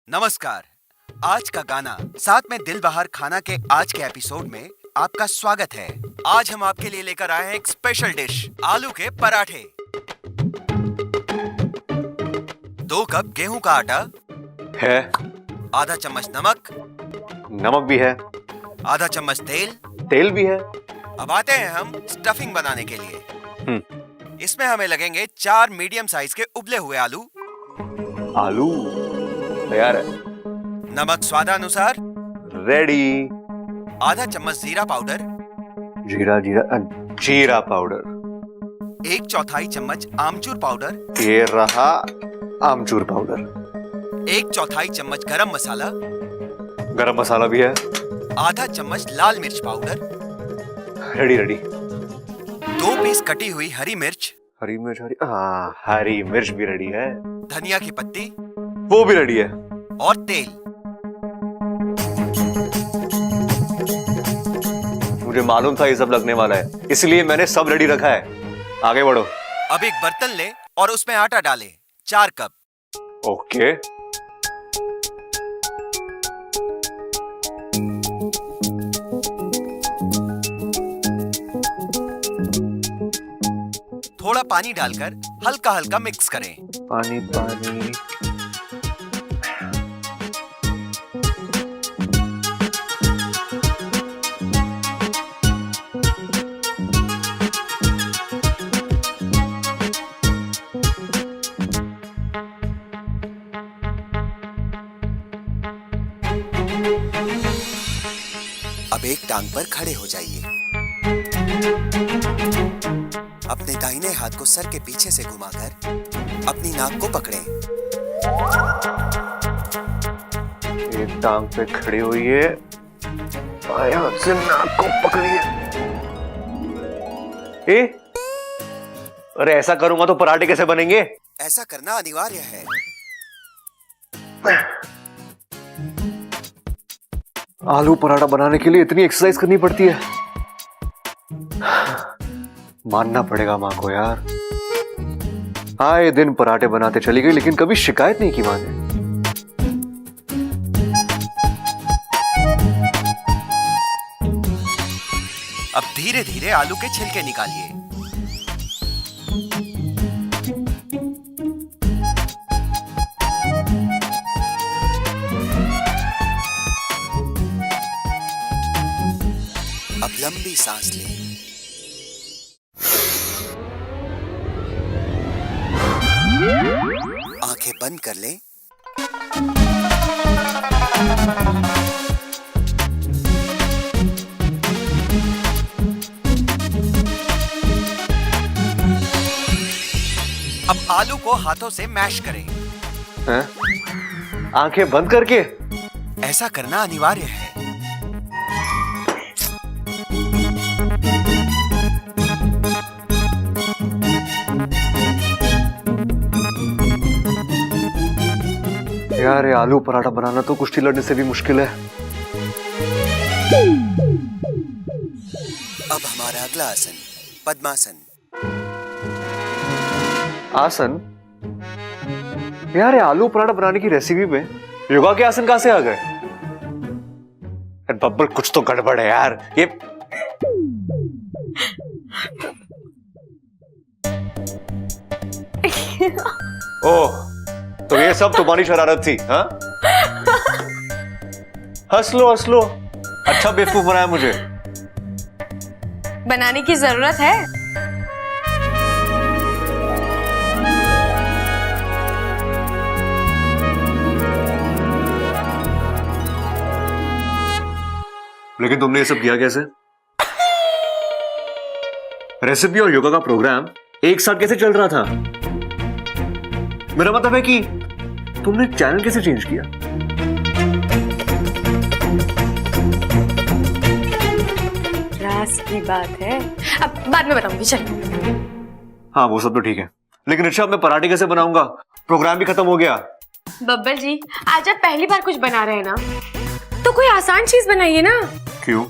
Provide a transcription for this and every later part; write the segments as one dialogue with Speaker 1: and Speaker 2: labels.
Speaker 1: नमस्कार। आज का गाना साथ में दिल बहार खाना के आज के एपिसोड में आपका स्वागत है। आज हम आपके लिए लेकर आए हैं एक स्पेशल डिश, आलू के पराठे। 2 कप गेहूं का आटा
Speaker 2: है,
Speaker 1: आधा चम्मच नमक,
Speaker 2: नमक भी है,
Speaker 1: आधा चम्मच तेल,
Speaker 2: तेल भी है।
Speaker 1: अब आते हैं हम स्टफिंग बनाने के लिए। इसमें हमें लगेंगे 4 मीडियम साइज के उबले हुए आलू।
Speaker 2: आलू तैयार है।
Speaker 1: नमक स्वादानुसार,
Speaker 2: रेडी।
Speaker 1: आधा चम्मच जीरा पाउडर,
Speaker 2: जीरा पाउडर,
Speaker 1: 1/4 चम्मच आमचूर पाउडर,
Speaker 2: ये रहा आमचूर पाउडर,
Speaker 1: 1/4 चम्मच गरम मसाला,
Speaker 2: गरम मसाला भी है,
Speaker 1: आधा चम्मच लाल मिर्च पाउडर,
Speaker 2: रेडी।
Speaker 1: 2 पीस कटी हुई हरी मिर्च,
Speaker 2: हरी मिर्च भी रेडी है,
Speaker 1: धनिया की पत्ती
Speaker 2: वो भी रेडी है,
Speaker 1: और तेल।
Speaker 2: मुझे मालूम था ये सब लगने वाला है, इसलिए मैंने सब रेडी रखा है। आगे बढ़ो।
Speaker 1: अब एक बर्तन ले और उसमें आटा डालें, 4 कप।
Speaker 2: ओके।
Speaker 1: थोड़ा पानी डालकर हल्का हल्का मिक्स करें।
Speaker 2: पानी
Speaker 1: अब एक टांग पर खड़े हो जाइए। अपने दाहिने हाथ को सर के पीछे से घुमाकर अपनी नाक को पकड़ें।
Speaker 2: एक टांग पे खड़ी हुई है, बाएं हाथ से नाक को पकड़िए। अरे ऐसा करूंगा तो पराठे कैसे बनेंगे?
Speaker 1: ऐसा करना अनिवार्य है।
Speaker 2: आलू पराठा बनाने के लिए इतनी एक्सरसाइज करनी पड़ती है। मानना पड़ेगा माँ को यार। आए दिन पराठे बनाते चली गई, लेकिन कभी शिकायत नहीं की माँ ने।
Speaker 1: अब धीरे धीरे आलू के छिलके निकालिए। अब लंबी सांस लें। आंखें बंद कर लें। अब आलू को हाथों से मैश करें।
Speaker 2: हैं? आंखें बंद करके?
Speaker 1: ऐसा करना अनिवार्य है।
Speaker 2: यार ये आलू पराठा बनाना तो कुश्ती लड़ने से भी मुश्किल है।
Speaker 1: अब हमारा अगला आसन, पद्मासन।
Speaker 2: आसन? यार ये आलू पराठा बनाने की रेसिपी में योगा के आसन कहां से आ गए? बब्बर कुछ तो गड़बड़ है यार। ये ओह, तो ये सब तुम्हारी शरारत थी? हाँ? हंस लो। अच्छा बेवकूफ बनाया मुझे।
Speaker 3: बनाने की जरूरत है।
Speaker 2: लेकिन तुमने ये सब किया कैसे? रेसिपी और योगा का प्रोग्राम एक साथ कैसे चल रहा था? मेरा मतलब है कि तुमने चैनल कैसे चेंज किया?
Speaker 3: राज की बात है, अब बाद में बताऊंगी। चल।
Speaker 2: हाँ वो सब तो ठीक है, लेकिन अच्छा मैं पराठे कैसे बनाऊंगा? प्रोग्राम भी खत्म हो गया।
Speaker 3: बब्बर जी, आज आप पहली बार कुछ बना रहे हैं ना, तो कोई आसान चीज बनाइए ना।
Speaker 2: क्यों?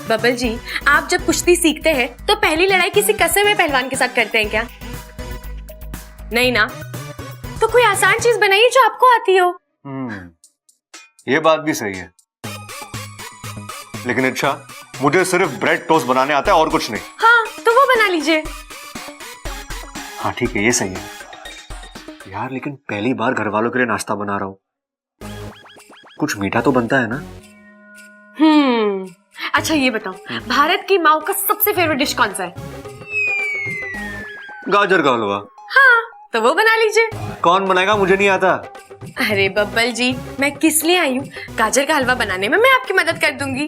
Speaker 3: बब्बर जी, आप जब कुश्ती सीखते हैं तो पहली लड़ाई किसी कसे हुए पहलवान के साथ करते हैं क्या? नहीं ना? तो कोई आसान चीज बनाइए जो आपको आती हो।
Speaker 2: ये बात भी सही है, लेकिन अच्छा मुझे सिर्फ ब्रेड टोस्ट बनाने आता है और कुछ नहीं।
Speaker 3: हाँ तो वो बना लीजिए।
Speaker 2: हाँ ठीक है, ये सही है यार, लेकिन पहली बार घर वालों के लिए नाश्ता बना रहा हूं, कुछ मीठा तो बनता है ना।
Speaker 3: अच्छा ये बताओ, भारत की माँ का सबसे फेवरेट डिश कौन सा है?
Speaker 2: गाजर का हलवा।
Speaker 3: हाँ तो वो बना लीजिए।
Speaker 2: कौन बनाएगा, मुझे नहीं आता।
Speaker 3: अरे बब्बल जी, मैं किस लिए आई हूँ? गाजर का हलवा बनाने में मैं आपकी मदद कर दूंगी।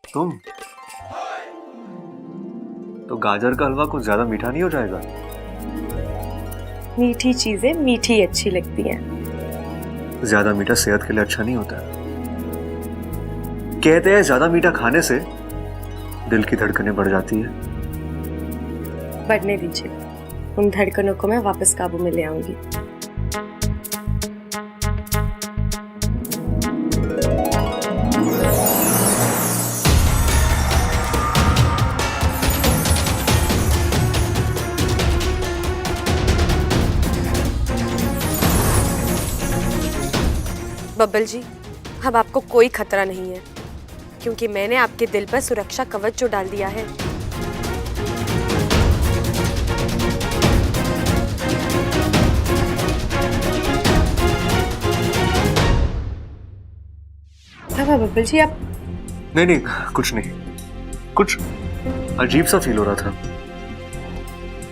Speaker 2: तुम तो गाजर का हलवा कुछ ज्यादा मीठा नहीं हो जाएगा?
Speaker 3: मीठी चीजें मीठी अच्छी लगती हैं।
Speaker 2: ज्यादा मीठा सेहत के लिए अच्छा नहीं होता। कहते हैं ज्यादा मीठा खाने से दिल की धड़कनें बढ़ जाती है।
Speaker 3: बढ़ने दीजिए, उन धड़कनों को मैं वापस काबू में ले आऊंगी। बब्बल जी, अब आपको कोई खतरा नहीं है, क्योंकि मैंने आपके दिल पर सुरक्षा कवच जो डाल दिया है। क्या बब्बल जी आप?
Speaker 2: नहीं, कुछ नहीं, कुछ अजीब सा फील हो रहा था।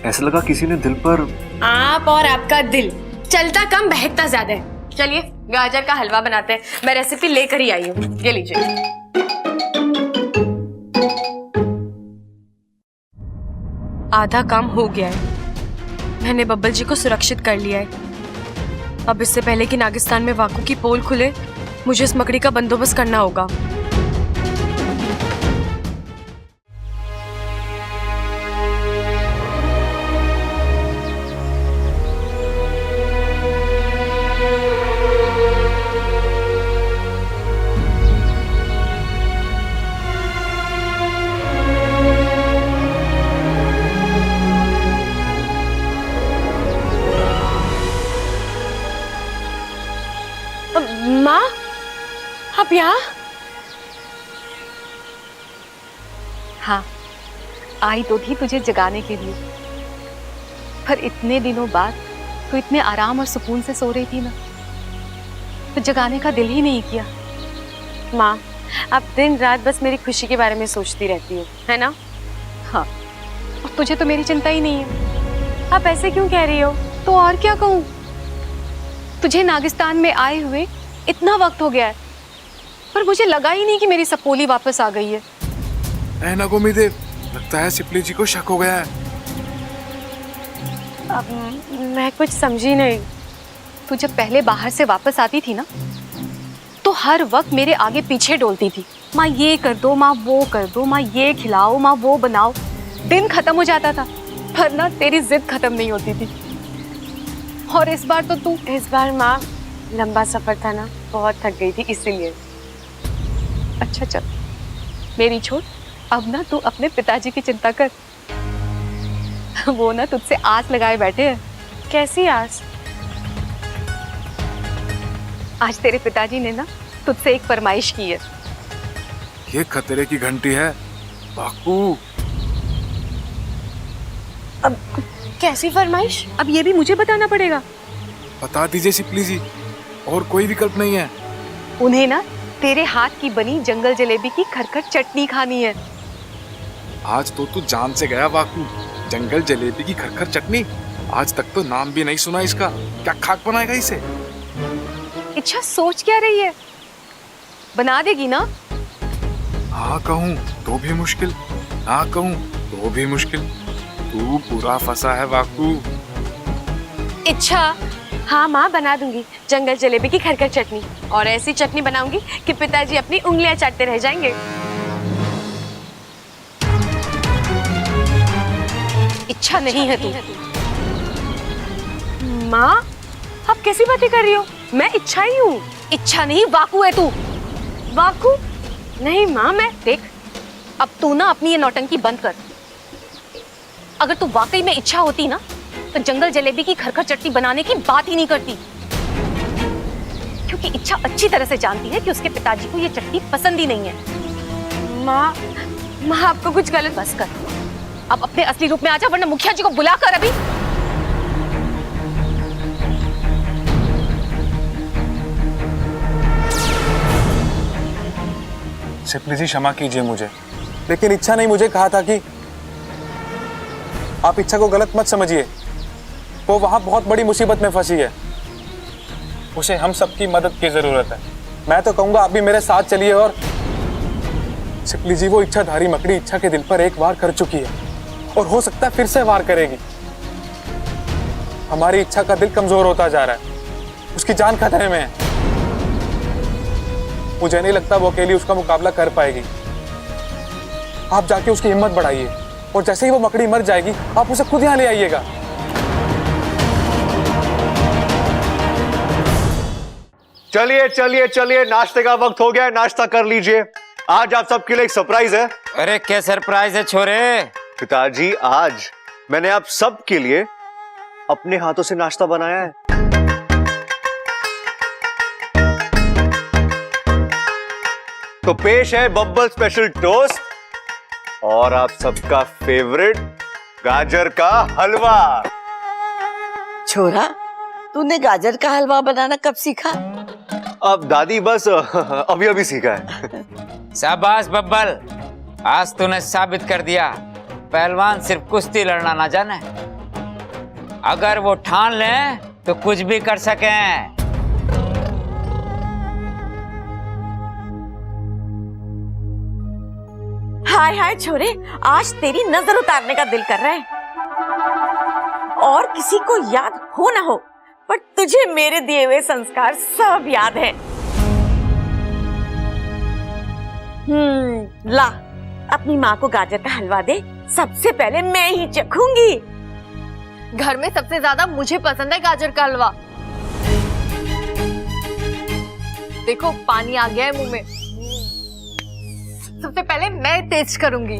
Speaker 2: ऐसा लगा किसी ने दिल पर।
Speaker 3: आप और आपका दिल चलता कम बहकता ज्यादा है। चलिए गाजर का हलवा बनाते हैं, मैं रेसिपी लेकर ही आई हूँ, ये लीजिए। आधा काम हो गया है, मैंने बब्बल जी को सुरक्षित कर लिया है। अब इससे पहले कि नागिस्तान में वाकू की पोल खुले, मुझे इस मकड़ी का बंदोबस्त करना होगा। माँ, आप यहाँ?
Speaker 4: हाँ, आई तो थी तुझे जगाने के लिए, पर इतने दिनों बाद तू इतने आराम और सुकून से सो रही थी ना, तो जगाने का दिल ही नहीं किया।
Speaker 3: माँ, आप दिन रात बस मेरी खुशी के बारे में सोचती रहती हो, है ना?
Speaker 4: हाँ, और तुझे तो मेरी चिंता ही नहीं है।
Speaker 3: आप ऐसे क्यों कह रही हो?
Speaker 4: तो और क्या कहूँ, तुझे नागिस्तान में आए हुए इतना वक्त हो गया है, पर मुझे लगा ही नहीं कि मेरी सपोली वापस आ गई है।
Speaker 5: ऐना गोमीदेव, लगता है सिपली जी को शक हो गया है।
Speaker 3: अब मैं कुछ समझी नहीं।
Speaker 4: तू जब पहले बाहर से वापस आती थी ना, तो हर वक्त मेरे आगे पीछे डोलती थी, माँ ये कर दो, माँ वो कर दो, माँ ये खिलाओ, माँ वो बनाओ। दिन खत्म हो जाता था, पर ना तेरी जिद खत्म नहीं होती थी। और इस बार तो तू।
Speaker 3: इस बार माँ लंबा सफर था ना, बहुत थक गई थी इसीलिए।
Speaker 4: अच्छा चल, मेरी छोड़, अब ना तू अपने पिताजी की चिंता कर। वो ना तुझसे आस लगाए बैठे हैं।
Speaker 3: कैसी आस?
Speaker 4: आज तेरे पिताजी ने ना तुझसे एक फरमाइश की है।
Speaker 5: ये खतरे की घंटी है बाकू।
Speaker 3: अब कैसी फरमाइश?
Speaker 4: अब ये भी मुझे बताना पड़ेगा।
Speaker 5: बता दीजिए सिपली जी, और कोई विकल्प नहीं है।
Speaker 4: उन्हें ना तेरे हाथ की बनी जंगल जलेबी की खरखर चटनी खानी है।
Speaker 5: आज तो तू जान से गया बाकू। जंगल जलेबी की खरखर चटनी, आज तक तो नाम भी नहीं सुना इसका। क्या खाक बनाएगा इसे?
Speaker 4: इच्छा सोच क्या रही है, बना देगी ना?
Speaker 5: हाँ कहूँ तो भी मुश्किल, ना कहूँ तो भी मुश्किल। तू पूरा फंसा है बाकू।
Speaker 3: इच्छा, हाँ माँ बना दूंगी जंगल जलेबी की खरखर चटनी, और ऐसी चटनी बनाऊंगी कि पिताजी अपनी उंगलियां चाटते रह जाएंगे।
Speaker 4: इच्छा नहीं है तू।
Speaker 3: माँ, आप कैसी बातें कर रही हो? मैं इच्छा ही हूँ।
Speaker 4: इच्छा नहीं, वाकू है तू।
Speaker 3: वाकू? नहीं माँ, मैं
Speaker 4: देख, अब तू ना अपनी ये नौटंकी बंद कर। अगर तू वाकई में इच्छा होती ना, तो जंगल जलेबी की खरखर चटनी बनाने की बात ही नहीं करती। राखियों की इच्छा अच्छी तरह से जानती है कि उसके पिताजी को ये चटनी पसंद ही नहीं है।
Speaker 3: माँ, माँ आपको कुछ गलत।
Speaker 4: बस कर, अब अपने असली रूप में आ जा, वरना मुखिया जी को बुला कर अभी।
Speaker 5: सिप्ली जी क्षमा कीजिए मुझे, लेकिन इच्छा नहीं मुझे कहा था कि आप इच्छा को गलत मत समझिए। वो वहां बहुत बड़ी मुसीबत में फंसी है, उसे हम सबकी मदद की जरूरत है। मैं तो कहूंगा आप भी मेरे साथ चलिए। और सिप्ली जी, वो इच्छाधारी मकड़ी इच्छा के दिल पर एक वार कर चुकी है और हो सकता है फिर से वार करेगी। हमारी इच्छा का दिल कमजोर होता जा रहा है, उसकी जान खतरे में है। मुझे नहीं लगता वो अकेली उसका मुकाबला कर पाएगी। आप जाके उसकी हिम्मत बढ़ाइए और जैसे ही वो मकड़ी मर जाएगी आप उसे खुद यहाँ ले आइएगा।
Speaker 2: चलिए चलिए चलिए, नाश्ते का वक्त हो गया है, नाश्ता कर लीजिए। आज आप सबके लिए एक सरप्राइज है।
Speaker 6: अरे क्या सरप्राइज है छोरे?
Speaker 2: पिताजी, आज मैंने आप सबके लिए अपने हाथों से नाश्ता बनाया है। तो पेश है बब्बल स्पेशल टोस्ट और आप सबका फेवरेट गाजर का हलवा।
Speaker 7: छोरा, तूने गाजर का हलवा बनाना कब सीखा?
Speaker 2: अब दादी बस अभी अभी सीखा है।
Speaker 6: शाबाश बब्बल, आज तूने साबित कर दिया पहलवान सिर्फ कुश्ती लड़ना ना जाने, अगर वो ठान ले तो कुछ भी कर सके।
Speaker 7: हाय हाय छोरे, आज तेरी नजर उतारने का दिल कर रहा है। और किसी को याद हो ना हो, पर तुझे मेरे दिए हुए संस्कार सब याद है। ला, अपनी माँ को गाजर का हलवा दे, सबसे पहले मैं ही चखूंगी।
Speaker 3: घर में सबसे ज्यादा मुझे पसंद है गाजर का हलवा। देखो पानी आ गया है मुंह में। सबसे पहले मैं टेस्ट करूंगी।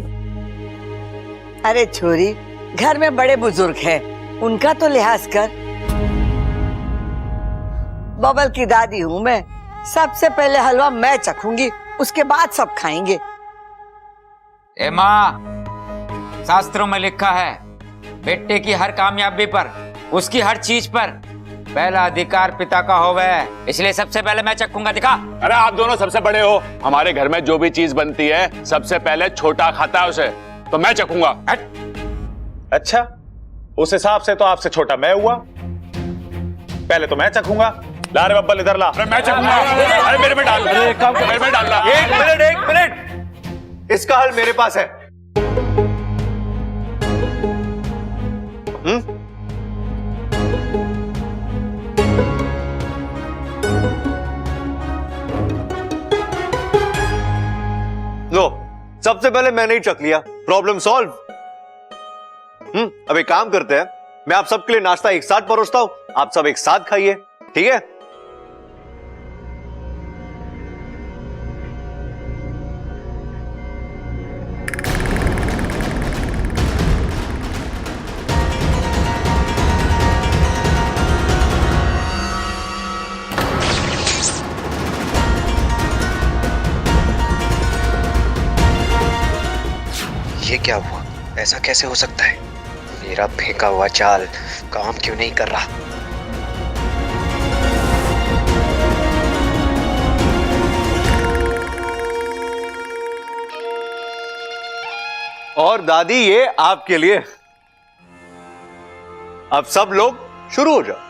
Speaker 7: अरे छोरी, घर में बड़े बुजुर्ग हैं, उनका तो लिहाज कर। बबल की दादी हूँ मैं, सबसे पहले हलवा मैं चखूंगी, उसके बाद सब खाएंगे।
Speaker 6: ए माँ, शास्त्रों में लिखा है बेटे की हर कामयाबी पर, उसकी हर चीज पर पहला अधिकार पिता का होवे, इसलिए सबसे पहले मैं चखूंगा। दिखा।
Speaker 8: अरे आप दोनों सबसे बड़े हो, हमारे घर में जो भी चीज बनती है सबसे पहले छोटा खाता है उसे, तो मैं चखूंगा।
Speaker 9: अच्छा, उस हिसाब से तो आपसे छोटा मैं हुआ, पहले तो मैं चखूंगा। ला रे बब्बल, इधर ला।
Speaker 8: अरे मैं चखूंगा। अरे मेरे में डाल, मेरे में डालना।
Speaker 2: एक मिनट, इसका हल मेरे पास है। लो, सबसे पहले मैंने ही चख लिया, प्रॉब्लम सॉल्व। अब एक काम करते हैं, मैं आप सबके लिए नाश्ता एक साथ परोसता हूं, आप सब एक साथ खाइए, ठीक है?
Speaker 1: ये क्या हुआ? ऐसा कैसे हो सकता है? मेरा फेंका हुआ चाल काम क्यों नहीं कर रहा?
Speaker 2: और दादी, ये आपके लिए। अब सब लोग शुरू हो जाओ।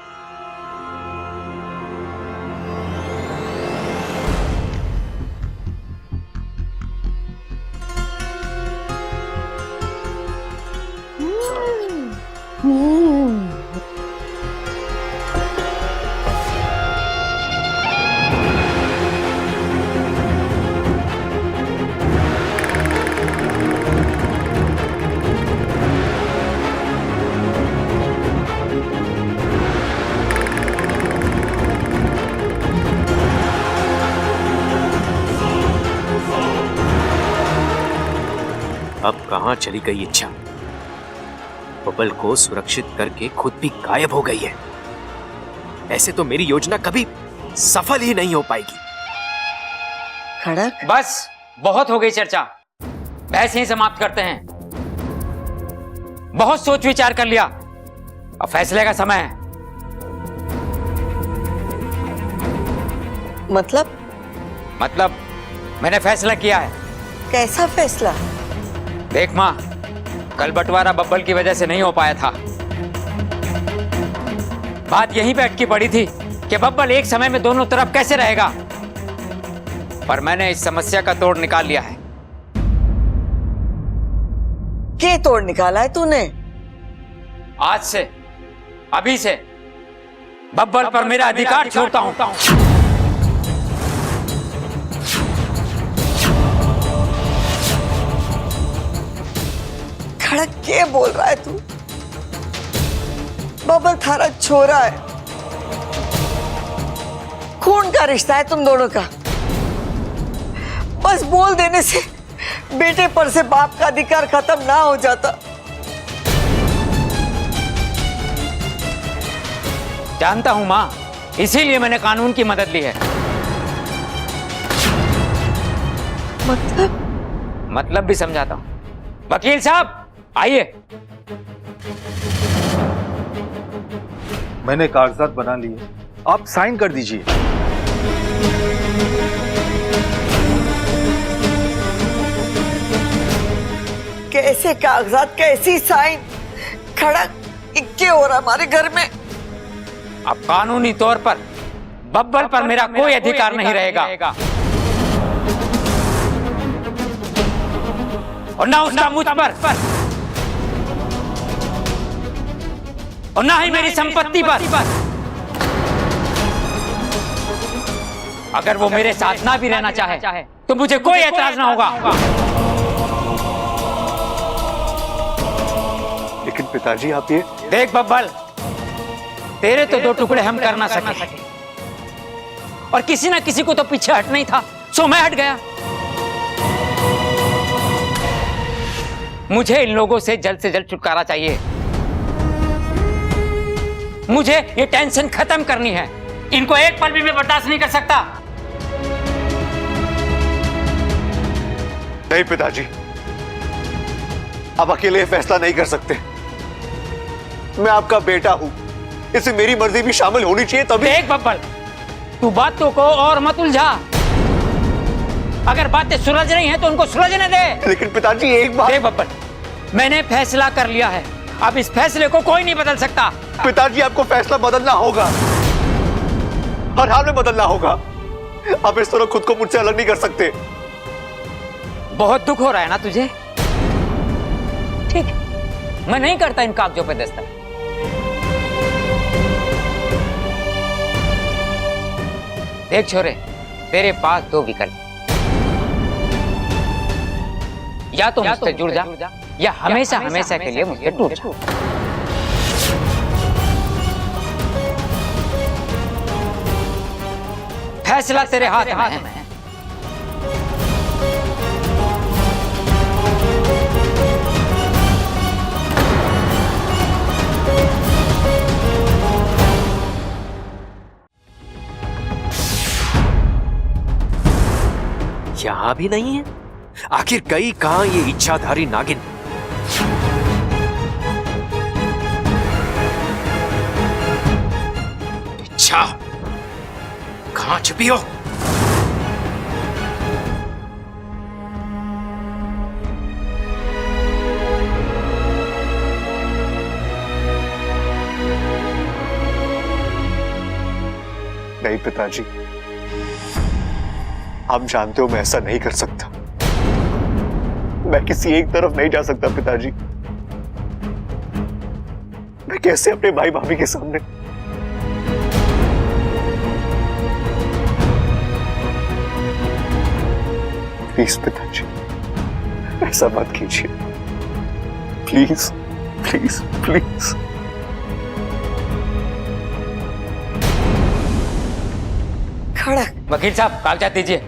Speaker 10: अब कहां चली गई इच्छा? बबल को सुरक्षित करके खुद भी गायब हो गई है। ऐसे तो मेरी योजना कभी सफल ही नहीं हो पाएगी।
Speaker 7: खड़क,
Speaker 6: बस बहुत हो गई चर्चा, बहस यहीं समाप्त करते हैं। बहुत सोच विचार कर लिया, अब फैसले का समय है। मतलब मैंने फैसला किया है।
Speaker 7: कैसा फैसला?
Speaker 6: देख माँ, कल बंटवारा बब्बल की वजह से नहीं हो पाया था। बात यहीं पे अटकी पड़ी थी कि बब्बल एक समय में दोनों तरफ कैसे रहेगा, पर मैंने इस समस्या का तोड़ निकाल लिया है।
Speaker 7: क्या तोड़ निकाला है तूने?
Speaker 6: आज से, अभी से बब्बल पर मेरा अधिकार छोड़ता हूं।
Speaker 7: खड़क, क्या बोल रहा है तू? बब्बल थारा छोरा है, खून का रिश्ता है तुम दोनों का। बस बोल देने से बेटे पर से बाप का अधिकार खत्म ना हो जाता।
Speaker 6: जानता हूं मां, इसीलिए मैंने कानून की मदद ली है। मतलब भी समझाता हूं। वकील साहब आइए।
Speaker 9: मैंने कागजात बना लिए, आप साइन कर दीजिए।
Speaker 7: कैसे कागजात, कैसी साइन? खड़क, क्या हो रहा हमारे घर में?
Speaker 6: अब कानूनी तौर पर बब्बल पर मेरा कोई अधिकार नहीं रहेगा, और ना उसका मुझ पर, और ना ही मेरी संपत्ति पर। अगर वो मेरे साथ ना भी रहना चाहे तो मुझे कोई एतराज ना होगा।
Speaker 2: लेकिन पिताजी आप ये
Speaker 6: देख बब्बल, तेरे तो दो टुकड़े हम कर ना सके, और किसी ना किसी को तो पीछे हट नहीं था, सो मैं हट गया। मुझे इन लोगों से जल्द छुटकारा चाहिए। मुझे ये टेंशन खत्म करनी है। इनको एक पल भी मैं बर्दाश्त नहीं कर सकता।
Speaker 2: नहीं पिताजी, आप अकेले ये फैसला नहीं कर सकते। मैं आपका बेटा हूं, इसमें मेरी मर्जी भी शामिल होनी चाहिए तभी।
Speaker 6: देख बब्बल, तू बातों को और मत उलझा। अगर बातें सुलझ रही हैं तो उनको सुलझने दे।
Speaker 2: लेकिन पिताजी एक बात।
Speaker 6: देख बब्बल, मैंने फैसला कर लिया है, अब इस फैसले को कोई नहीं बदल सकता।
Speaker 2: पिताजी आपको फैसला बदलना होगा, हर हाल में बदलना होगा। आप इस तरह खुद को मुझसे अलग नहीं कर सकते।
Speaker 6: बहुत दुख हो रहा है ना तुझे? ठीक, मैं नहीं करता इन कागजों पे दस्तखत। देख छोरे, तेरे पास दो विकल्प, या तो मुझसे जुड़ जा या हमेशा के लिए मुझसे टूट जा। फैसला तेरे हाथ में है।
Speaker 10: यहां भी नहीं है। आखिर गई कहां ये इच्छाधारी नागिन? इच्छा, कहां छुपी हो?
Speaker 2: नहीं पिताजी, आप जानते हो मैं ऐसा नहीं कर सकता। मैं किसी एक तरफ नहीं जा सकता पिताजी। मैं कैसे अपने भाई भाभी के सामने? प्लीज पिताजी, ऐसा मत कीजिए। Please please please.
Speaker 7: खड़क,
Speaker 6: वकील साहब कागजात दीजिए।